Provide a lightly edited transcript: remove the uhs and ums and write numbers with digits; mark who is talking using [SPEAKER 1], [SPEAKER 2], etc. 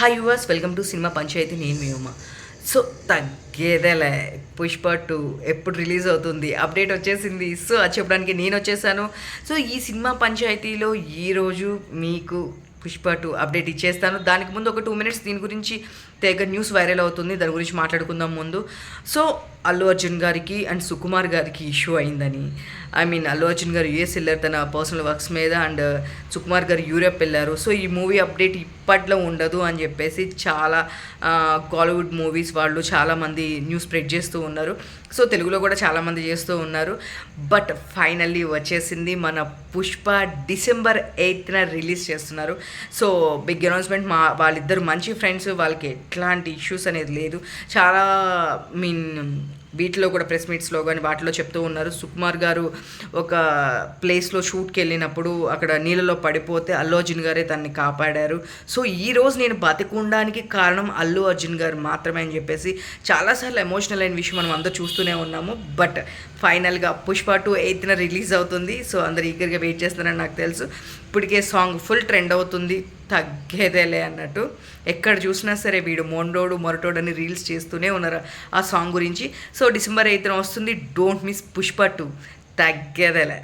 [SPEAKER 1] Hi yours, welcome to Cinema Panchayathi. నేను మీ Uma. So తగ్గేదేలే, పుష్ప 2 ఎప్పుడు రిలీజ్ అవుతుంది అప్డేట్ వచ్చేసింది. సో అది చెప్పడానికి నేను వచ్చేసాను. సో ఈ సినిమా పంచాయతీలో ఈరోజు మీకు పుష్ప 2 అప్డేట్ ఇచ్చేస్తాను. దానికి ముందు ఒక 2 మినిట్స్ దీని గురించి తెగ న్యూస్ వైరల్ అవుతుంది, దాని గురించి మాట్లాడుకుందాం ముందు. సో అల్లు అర్జున్ గారికి అండ్ సుకుమార్ గారికి ఇష్యూ అయిందని, అల్లు అర్జున్ గారు యూఎస్ వెళ్ళారు తన పర్సనల్ వర్క్స్ మీద, అండ్ సుకుమార్ గారు యూరప్ వెళ్ళారు. సో ఈ మూవీ అప్డేట్ ఇప్పట్లో ఉండదు అని చెప్పేసి చాలా కాలీవుడ్ మూవీస్ వాళ్ళు చాలామంది న్యూస్ స్ప్రెడ్ చేస్తూ ఉన్నారు. సో తెలుగులో కూడా చాలామంది చేస్తూ ఉన్నారు. బట్ ఫైనల్లీ వచ్చేసింది, మన పుష్ప December 8th రిలీజ్ చేస్తున్నారు. So big announcement. వాళ్ళిద్దరు మంచి ఫ్రెండ్స్, వాళ్ళకి ఎట్లాంటి ఇష్యూస్ అనేది లేదు. చాలా వీటిలో కూడా ప్రెస్ మీట్స్లో కానీ వాటిలో చెప్తూ ఉన్నారు. సుకుమార్ గారు ఒక ప్లేస్లో షూట్కి వెళ్ళినప్పుడు అక్కడ నీళ్ళలో పడిపోతే అల్లు అర్జున్ గారే తనని కాపాడారు. సో ఈరోజు నేను బతికుండానికి కారణం అల్లు అర్జున్ గారు మాత్రమే అని చెప్పేసి చాలాసార్లు ఎమోషనల్ అయిన విషయం మనం అందరూ చూస్తూనే ఉన్నాము. బట్ ఫైనల్గా పుష్ప 2 8th రిలీజ్ అవుతుంది. సో అందరు ఈగర్గా వెయిట్ చేస్తున్నారని నాకు తెలుసు. ఇప్పటికే సాంగ్ ఫుల్ ట్రెండ్ అవుతుంది, తగ్గేదేలే అన్నట్టు. ఎక్కడ చూసినా సరే వీడు మొరటోడు అని రీల్స్ చేస్తూనే ఉన్నారు ఆ సాంగ్ గురించి. సో December 8th వస్తుంది. డోంట్ మిస్ పుష్ప 2, తగ్గేదేలే.